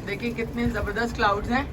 देखिए कितने जबरदस्त क्लाउड्स हैं।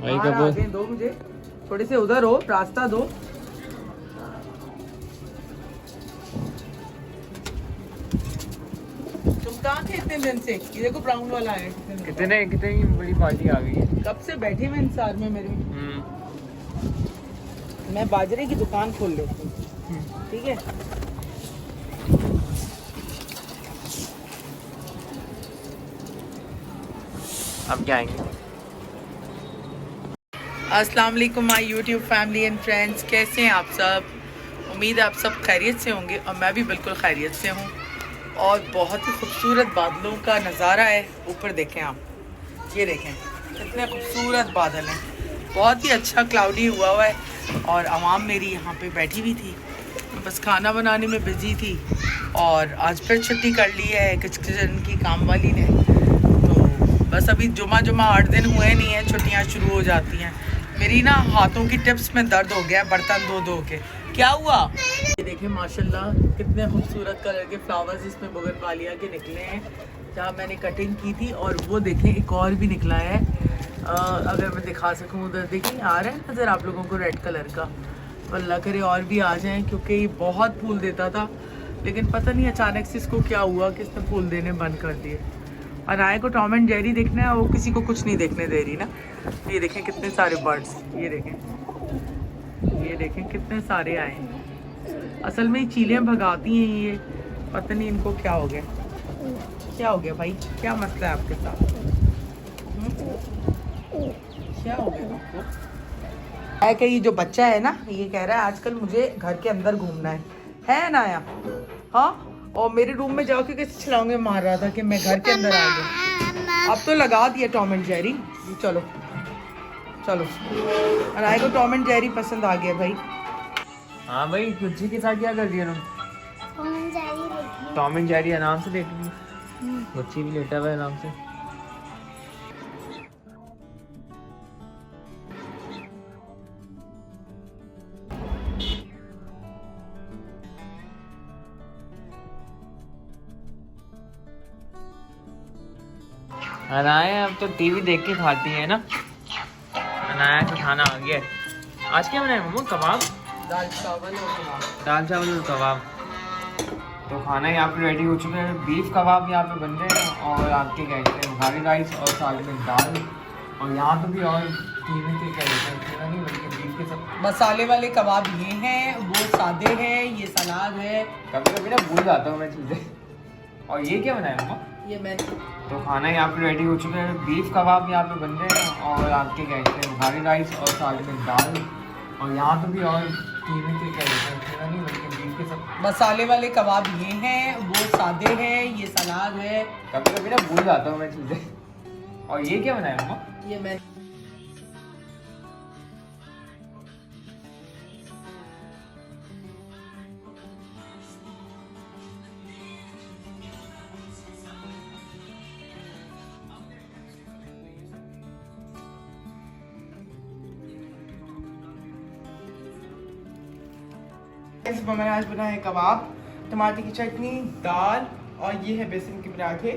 बाहर आगे दो मुझे, थोड़े से उधर हो, रास्ता दो। तुम कहाँ थे इतने दिन से? ये देखो ब्राउन वाला है। कितनी बड़ी पार्टी आ गई है। कब से बैठे हुए इंतजार में मेरे। मैं बाजरे की दुकान खोल लेती हूँ, ठीक है। अब क्या आएंगे। अस्सलाम वालेकुम my YouTube family and friends, कैसे हैं आप सब? उम्मीद है आप सब खैरियत से होंगे और मैं भी बिल्कुल खैरियत से हूँ। और बहुत ही खूबसूरत बादलों का नज़ारा है। ऊपर देखें आप, ये देखें कितने खूबसूरत बादल हैं। बहुत ही अच्छा क्लाउडी हुआ है और आवाम मेरी यहाँ पे बैठी हुई थी, बस खाना बनाने में बिजी थी। और आज फिर छुट्टी कर ली है किचन की काम वाली ने, तो बस अभी जुमा 8 दिन हुए नहीं है, छुट्टियाँ शुरू हो जाती हैं। मेरी ना हाथों की टिप्स में दर्द हो गया बर्तन धो के। क्या हुआ? ये देखें माशाल्लाह कितने खूबसूरत कलर के फ्लावर्स इसमें बोगनवेलिया के निकले हैं, जहाँ मैंने कटिंग की थी। और वो देखें एक और भी निकला है, अगर मैं दिखा सकूँ उधर देखिए, आ रहा है नज़र आप लोगों को रेड कलर का। अल्लाह करे और भी आ जाएं, क्योंकि ये बहुत फूल देता था, लेकिन पता नहीं अचानक से इसको क्या हुआ कि इसने फूल देने बंद कर दिए। अनाया को टॉम एंड जेरी देखना है, वो किसी को कुछ नहीं देखने दे रही ना। ये देखें कितने सारे बर्ड्स, ये देखें कितने सारे आए हैं। असल में चीलें भगाती हैं ये, पता नहीं इनको क्या हो गया। क्या हो गया भाई, क्या मसला है आपके साथ? क्या हो गया आपको? है कि ये जो बच्चा है ना, ये कह रहा है आजकल मुझे घर के अंदर घूमना है अनाया? हाँ, और मेरे रूम में जाके कैसे छलांगे मार रहा था कि मैं घर के अंदर आ गई। अब तो लगा दिया टॉम एंड जेरी। चलो चलो, अनाया को टॉम एंड जेरी पसंद आ गया भाई। हाँ भाई, कुछ के साथ क्या कर दिया तुम? टॉम एंड जेरी आराम से देख ली, बच्ची भी लेटा हुआ है आराम से। अनाया अब तो टीवी देख के खाती है ना। अनाया का खाना आ गया है। आज क्या बनाया मम्मा? कबाब, दाल चावल और कबाब। दाल चावल और कबाब। तो खाना यहाँ पे रेडी हो चुका है। बीफ कबाब यहाँ पे बन रहे हैं और आपके क्या कहते हैं बुखारी राइस और साथ में दाल। और यहाँ पे भी और टीवी के क्या कहते हैं, टीवी नहीं बल्कि बीफ के सब मसाले वाले कबाब ये हैं, वो सादे हैं, ये सलाद है। कभी कभी ना भूल जाता हूँ मैं चीज़ें। और ये क्या बनाया मम्मा? ये मैं तो खाना यहाँ पे रेडी हो चुका है। बीफ कबाब यहाँ पे बन रहे हैं और आपके क्या कहते हैं बुखारी राइस और साथ में दाल। और यहाँ पे भी और टीवी के क्या कहते हैं, टीवी नहीं बल्कि बीफ के सब मसाले वाले कबाब ये हैं, वो सादे हैं, ये सलाद है। कभी कभी ना भूल जाता हूँ मैं चीज़ें। और ये क्या बनाया मम्मा? ये मैं मैंने आज बनाया है कबाब, टमाटर की चटनी, दाल और ये है बेसन के पराठे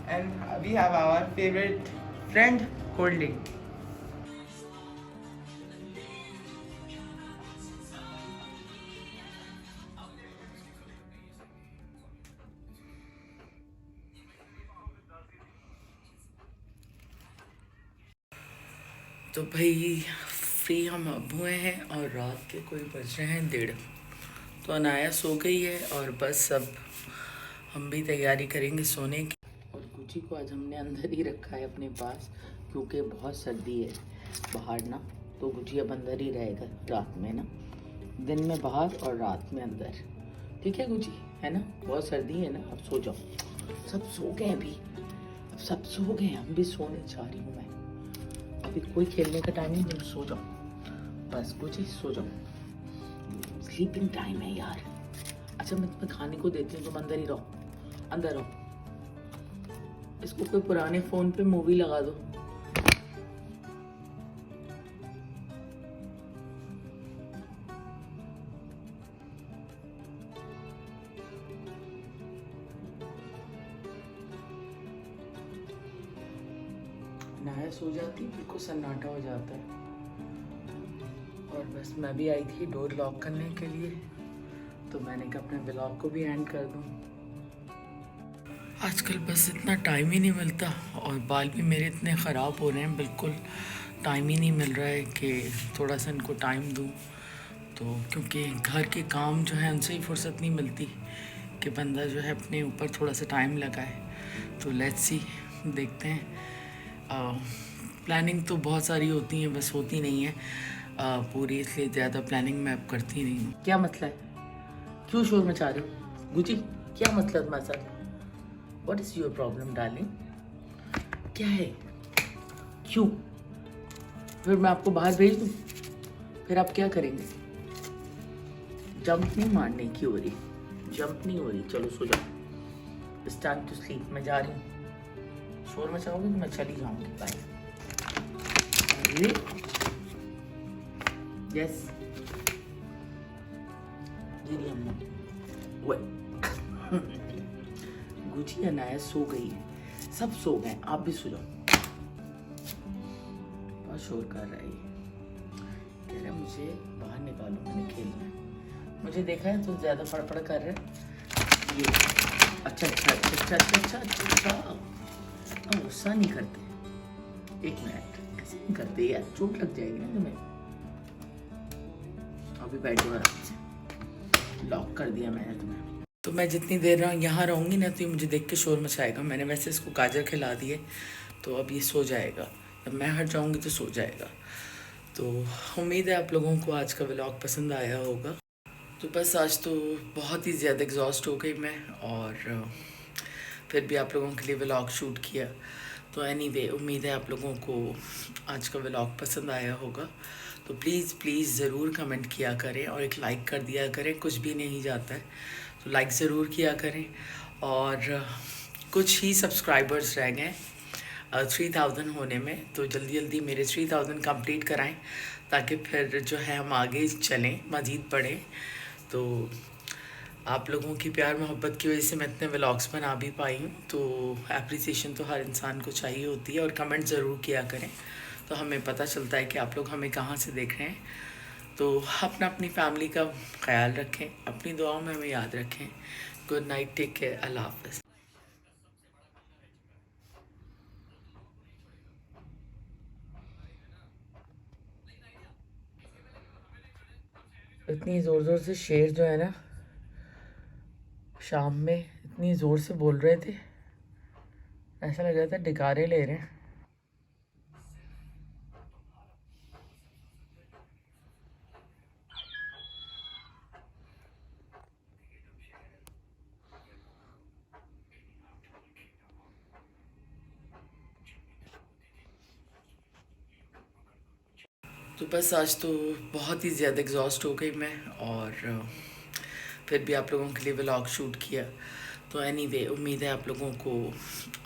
and we have our favourite friend cold drink. तो भाई फ्री हम अब हुए हैं और रात के कोई बज रहे हैं 1:30। तो अनाया सो गई है और बस अब हम भी तैयारी करेंगे सोने की। और गुची को आज हमने अंदर ही रखा है अपने पास क्योंकि बहुत सर्दी है बाहर ना, तो गुची अब अंदर ही रहेगा रात में ना, दिन में बाहर और रात में अंदर। ठीक है गुची, है ना? बहुत सर्दी है ना, अब सो जाओ। सब सो गए अभी, अब सब सो गए, हम भी सोने जा रही हूँ मैं। अभी कोई खेलने का टाइम नहीं, तुम सो जाओ बस, कुछ ही सो जाओ, स्लीपिंग टाइम है यार। अच्छा मैं तुम्हें खाने को देती हूँ, तुम अंदर ही रहो, अंदर रहो। इसको कोई पुराने फोन पे मूवी लगा दो। नाया सो जाती, बिल्कुल सन्नाटा हो जाता है। और बस मैं भी आई थी डोर लॉक करने के लिए, तो मैंने कहा अपने ब्लॉग को भी एंड कर दूं। आजकल बस इतना टाइम ही नहीं मिलता और बाल भी मेरे इतने ख़राब हो रहे हैं, बिल्कुल टाइम ही नहीं मिल रहा है कि थोड़ा सा इनको टाइम दूं। तो क्योंकि घर के काम जो है उनसे ही फुर्सत नहीं मिलती कि बंदा जो है अपने ऊपर थोड़ा सा टाइम लगाए। तो लेट्स सी, देखते हैं। प्लानिंग तो बहुत सारी होती हैं, बस होती नहीं है पूरी, इसलिए ज़्यादा प्लानिंग मैं अब करती नहीं हूँ। क्या मसला है? क्यों शोर मचा रहे हो गुची? क्या मसला है तुम्हारे साथ? What is your problem darling? क्या है? क्यों? फिर मैं आपको बाहर भेज दूँ? फिर आप क्या करेंगे? जंप नहीं मारने की हो रही, जंप नहीं हो रही। चलो सो जाओ, इट्स टाइम टू स्लीप। मैं जा रही हूँ, शोर मचाओगे तो मैं चली जाऊंगी। बाय। यस जी अम्मा। गुची अनाया सो गई है, सब सो गए, आप भी सो जाओ। बहुत शोर कर रहा है ये, कह रहा है मुझे बाहर निकालो, मैंने खेलना है। मुझे देखा है तो ज्यादा फड़फड़ कर रहा है ये। अच्छा अच्छा अच्छा अच्छा अच्छा अच्छा अच्छा, गुस्सा नहीं करते। एक मिनट, ऐसे नहीं करते यार, चोट लग जाएगी ना तुम्हें। अभी बैठो आराम से, लॉक कर दिया मैंने तुम्हें। तो मैं जितनी देर यहाँ रहूँगी ना तो ये मुझे देख के शोर मचाएगा। मैंने वैसे इसको गाजर खिला दी है, तो अब ये सो जाएगा। जब मैं हट जाऊँगी तो सो जाएगा। तो उम्मीद है आप लोगों को आज का व्लॉग पसंद आया होगा। तो बस आज तो बहुत ही ज़्यादा एग्जॉस्ट हो गई मैं, और फिर भी आप लोगों के लिए व्लॉग शूट किया। तो एनीवे, उम्मीद है आप लोगों को आज का व्लॉग पसंद आया होगा। तो प्लीज़ ज़रूर कमेंट किया करें और एक लाइक कर दिया करें, कुछ भी नहीं जाता है तो लाइक ज़रूर किया करें। और कुछ ही सब्सक्राइबर्स रह गए 3000 होने में, तो जल्दी जल्दी मेरे 3000 कंप्लीट कराएं ताकि फिर जो है हम आगे चलें, मज़ीद बढ़ें। तो आप लोगों की प्यार मोहब्बत की वजह से मैं इतने व्लॉग्स बना भी पाई हूँ। तो एप्रिसिएशन तो हर इंसान को चाहिए होती है, और कमेंट ज़रूर किया करें तो हमें पता चलता है कि आप लोग हमें कहाँ से देख रहे हैं। तो अपनी फैमिली का ख्याल रखें, अपनी दुआओं में हमें याद रखें। गुड नाइट, टेक केयर, अल्लाह हाफ़िज़। इतनी ज़ोर ज़ोर से शेर जो है ना शाम में इतनी ज़ोर से बोल रहे थे, ऐसा लग रहा था डिकारे ले रहे हैं। तो बस आज तो बहुत ही ज़्यादा एग्जॉस्ट हो गई मैं, और फिर भी आप लोगों के लिए व्लॉग शूट किया। तो एनीवे, उम्मीद है आप लोगों को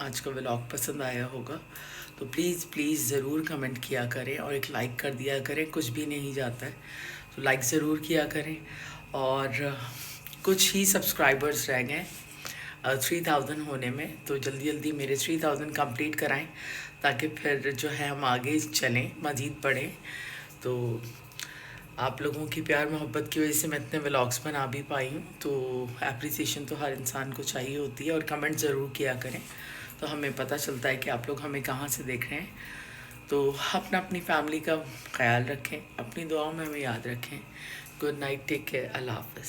आज का व्लॉग पसंद आया होगा। तो प्लीज़ ज़रूर कमेंट किया करें और एक लाइक कर दिया करें, कुछ भी नहीं जाता है तो लाइक ज़रूर किया करें। और कुछ ही सब्सक्राइबर्स रह गए 3000 होने में, तो जल्दी जल्दी मेरे 3000 कंप्लीट कराएं ताकि फिर जो है हम आगे चलें, मज़ीद बढ़ें। तो आप लोगों की प्यार मोहब्बत की वजह से मैं इतने व्लॉग्स बना भी पाई हूँ, तो एप्रिसिएशन तो हर इंसान को चाहिए होती है और कमेंट ज़रूर किया करें, तो हमें पता चलता है कि आप लोग हमें कहाँ से देख रहे हैं। तो अपनी फैमिली का ख्याल रखें, अपनी दुआओं में हमें याद रखें। गुड नाइट, टेक केयर, अल्लाह हाफ़िज़।